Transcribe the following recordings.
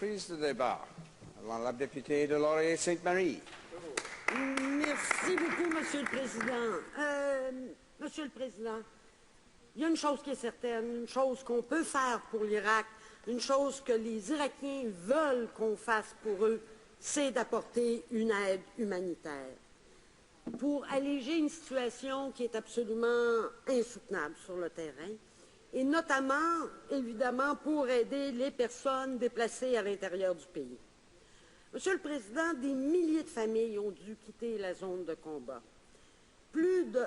reprise de débat. Avant la députée de Laurier-Sainte-Marie. Merci beaucoup, Monsieur le Président. Monsieur le Président, il y a une chose qui est certaine, une chose qu'on peut faire pour l'Irak, une chose que les Irakiens veulent qu'on fasse pour eux, c'est d'apporter une aide humanitaire pour alléger une situation qui est absolument insoutenable sur le terrain, et notamment, évidemment, pour aider les personnes déplacées à l'intérieur du pays. Monsieur le Président, des milliers de familles ont dû quitter la zone de combat. Plus de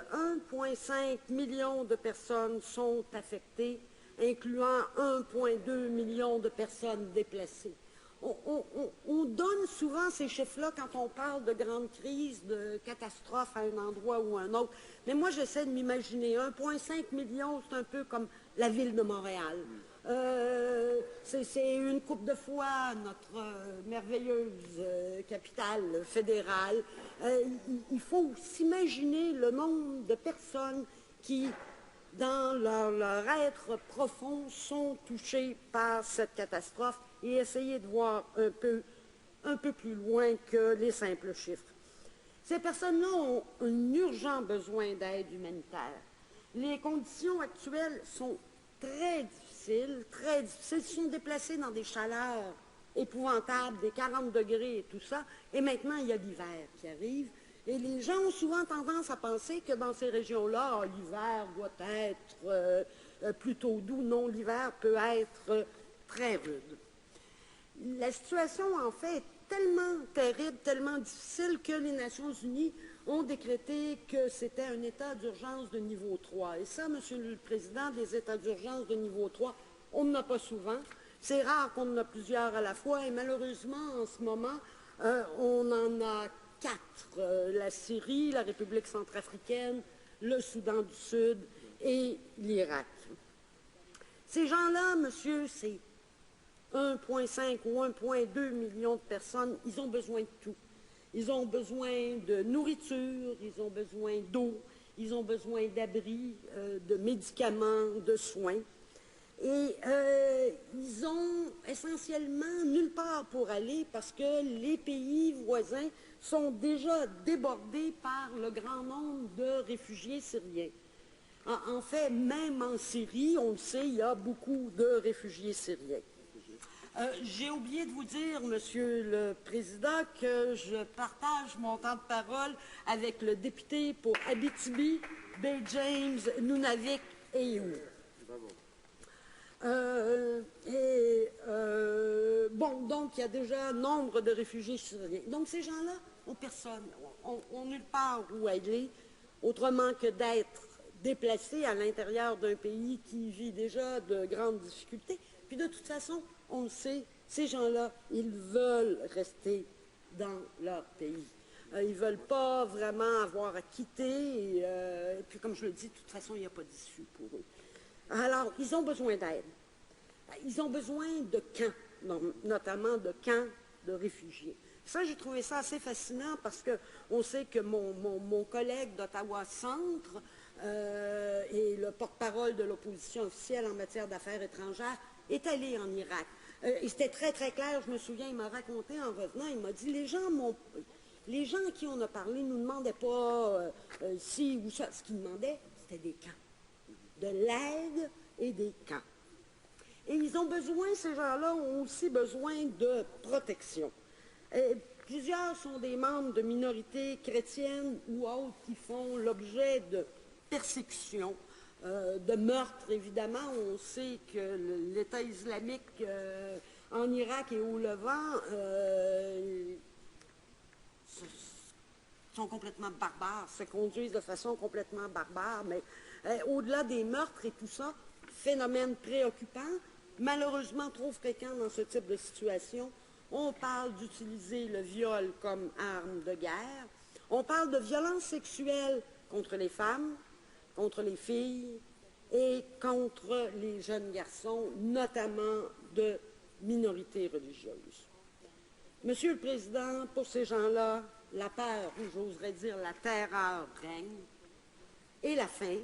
1,5 million de personnes sont affectées, incluant 1,2 million de personnes déplacées. On donne souvent ces chiffres-là quand on parle de grandes crises, de catastrophes à un endroit ou un autre. Mais moi, j'essaie de m'imaginer. 1,5 million, c'est un peu comme la ville de Montréal. C'est une couple de fois notre merveilleuse capitale fédérale. Il faut s'imaginer le nombre de personnes qui, dans leur être profond, sont touchées par cette catastrophe et essayer de voir un peu plus loin que les simples chiffres. Ces personnes-là ont un urgent besoin d'aide humanitaire. Les conditions actuelles sont très difficiles, très difficiles. Ils sont déplacés dans des chaleurs épouvantables, des 40 degrés et tout ça. Et maintenant, il y a l'hiver qui arrive. Et les gens ont souvent tendance à penser que dans ces régions-là, l'hiver doit être plutôt doux. Non, l'hiver peut être très rude. La situation, en fait, est tellement terrible, tellement difficile que les Nations unies ont décrété que c'était un état d'urgence de niveau 3. Et ça, Monsieur le Président, des états d'urgence de niveau 3, on n'en a pas souvent. C'est rare qu'on en a plusieurs à la fois. Et malheureusement, en ce moment, on en a 4. La Syrie, la République centrafricaine, le Soudan du Sud et l'Irak. Ces gens-là, monsieur, c'est 1,5 ou 1,2 million de personnes, ils ont besoin de tout. Ils ont besoin de nourriture, ils ont besoin d'eau, ils ont besoin d'abris, de médicaments, de soins. Et ils ont essentiellement nulle part pour aller parce que les pays voisins sont déjà débordés par le grand nombre de réfugiés syriens. En fait, même en Syrie, on le sait, il y a beaucoup de réfugiés syriens. J'ai oublié de vous dire, Monsieur le Président, que je partage mon temps de parole avec le député pour Abitibi, Bay James, Nunavik et Yuma. Bon, donc il y a déjà nombre de réfugiés syriens. Donc ces gens-là ont personne, ont nulle part où aller, autrement que d'être déplacés à l'intérieur d'un pays qui vit déjà de grandes difficultés. Puis de toute façon, on le sait, ces gens-là, ils veulent rester dans leur pays. Ils ne veulent pas vraiment avoir à quitter. Et puis, comme je le dis, de toute façon, il n'y a pas d'issue pour eux. Alors, ils ont besoin d'aide. Ils ont besoin de camps, notamment de camps de réfugiés. Ça, j'ai trouvé ça assez fascinant parce qu'on sait que mon collègue d'Ottawa Centre et le porte-parole de l'opposition officielle en matière d'affaires étrangères est allé en Irak. Et c'était très, très clair, je me souviens, il m'a raconté en revenant, il m'a dit, les gens à qui on a parlé ne nous demandaient pas ci ou ça. Ce qu'ils demandaient, c'était des camps. De l'aide et des camps. Et ils ont besoin, ces gens-là ont aussi besoin de protection. Plusieurs sont des membres de minorités chrétiennes ou autres qui font l'objet de persécutions, de meurtres, évidemment. On sait que l'État islamique en Irak et au Levant sont complètement barbares, se conduisent de façon complètement barbare, mais au-delà des meurtres et tout ça, phénomène préoccupant, malheureusement trop fréquent dans ce type de situation. On parle d'utiliser le viol comme arme de guerre. On parle de violences sexuelles contre les femmes, contre les filles et contre les jeunes garçons, notamment de minorités religieuses. Monsieur le Président, pour ces gens-là, la peur, ou j'oserais dire la terreur règne, et la faim,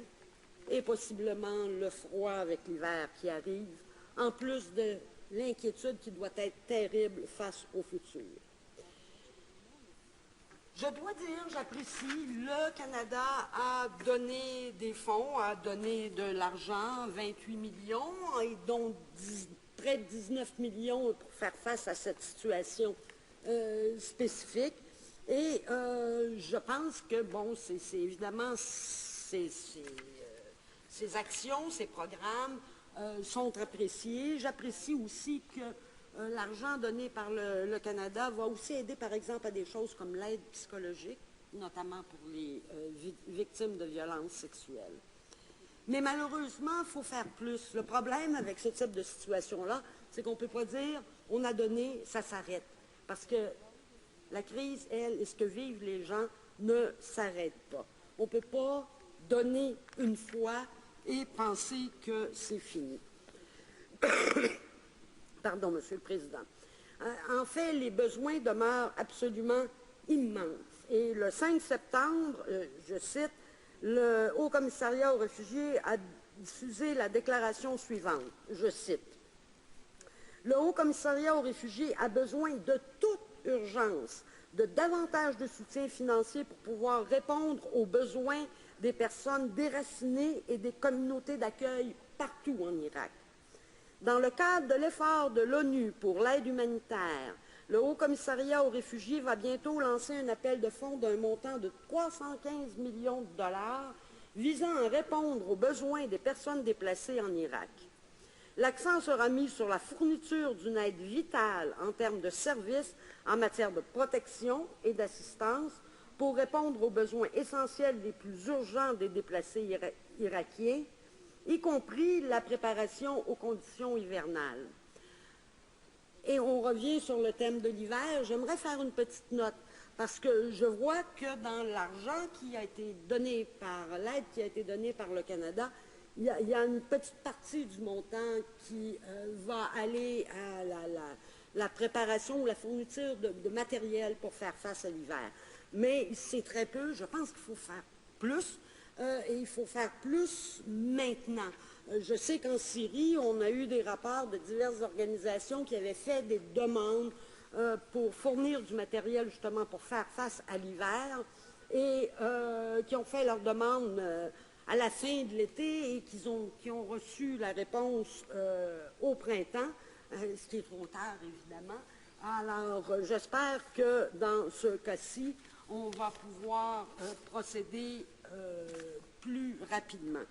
et possiblement le froid avec l'hiver qui arrive, en plus de l'inquiétude qui doit être terrible face au futur. Je dois dire, j'apprécie, le Canada a donné des fonds, a donné de l'argent, 28 millions, et dont près de 19 millions pour faire face à cette situation spécifique. Et je pense que, bon, c'est évidemment ces actions, ces programmes sont appréciés. J'apprécie aussi que l'argent donné par le Canada va aussi aider, par exemple, à des choses comme l'aide psychologique, notamment pour les victimes de violences sexuelles. Mais malheureusement, il faut faire plus. Le problème avec ce type de situation-là, c'est qu'on ne peut pas dire « on a donné, ça s'arrête ». Parce que la crise, elle, et ce que vivent les gens ne s'arrête pas. On ne peut pas donner une fois et penser que c'est fini. Pardon, Monsieur le Président. En fait, les besoins demeurent absolument immenses. Et le 5 septembre, je cite, le Haut-Commissariat aux réfugiés a diffusé la déclaration suivante. Je cite. Le Haut-Commissariat aux réfugiés a besoin de toute urgence de davantage de soutien financier pour pouvoir répondre aux besoins des personnes déracinées et des communautés d'accueil partout en Irak. Dans le cadre de l'effort de l'ONU pour l'aide humanitaire, le Haut-Commissariat aux réfugiés va bientôt lancer un appel de fonds d'un montant de 315 millions de dollars visant à répondre aux besoins des personnes déplacées en Irak. L'accent sera mis sur la fourniture d'une aide vitale en termes de services en matière de protection et d'assistance pour répondre aux besoins essentiels les plus urgents des déplacés irakiens, y compris la préparation aux conditions hivernales. Et on revient sur le thème de l'hiver. J'aimerais faire une petite note, parce que je vois que dans l'argent qui a été donné par l'aide qui a été donnée par le Canada, il y a une petite partie du montant qui va aller à la préparation ou la fourniture de matériel pour faire face à l'hiver. Mais c'est très peu. Je pense qu'il faut faire plus. Et il faut faire plus maintenant. Je sais qu'en Syrie, on a eu des rapports de diverses organisations qui avaient fait des demandes pour fournir du matériel justement pour faire face à l'hiver et qui ont fait leurs demandes à la fin de l'été et qui ont reçu la réponse au printemps, ce qui est trop tard évidemment. Alors j'espère que dans ce cas-ci, on va pouvoir procéder plus rapidement.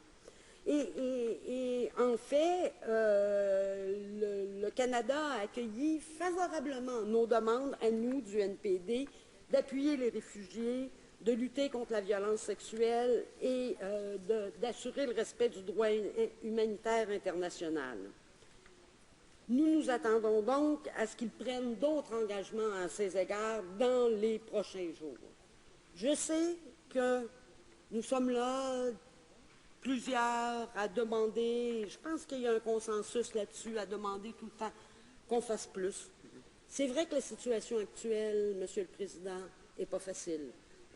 Et en fait, le Canada a accueilli favorablement nos demandes à nous du NPD d'appuyer les réfugiés, de lutter contre la violence sexuelle et d'assurer le respect du droit humanitaire international. Nous nous attendons donc à ce qu'ils prennent d'autres engagements à ces égards dans les prochains jours. Je sais que nous sommes là, plusieurs, à demander, je pense qu'il y a un consensus là-dessus, à demander tout le temps qu'on fasse plus. C'est vrai que la situation actuelle, Monsieur le Président, n'est pas facile.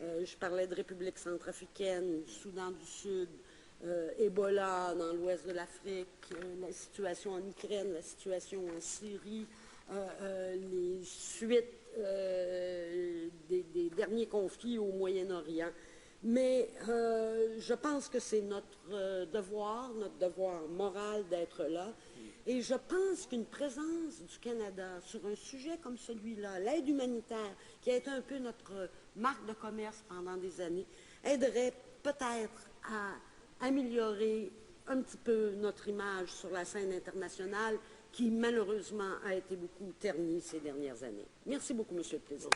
Je parlais de République centrafricaine, Soudan du Sud, Ebola dans l'ouest de l'Afrique, la situation en Ukraine, la situation en Syrie, les suites des derniers conflits au Moyen-Orient. Mais je pense que c'est notre devoir moral d'être là. Et je pense qu'une présence du Canada sur un sujet comme celui-là, l'aide humanitaire, qui a été un peu notre marque de commerce pendant des années, aiderait peut-être à améliorer un petit peu notre image sur la scène internationale qui, malheureusement, a été beaucoup ternie ces dernières années. Merci beaucoup, Monsieur le Président.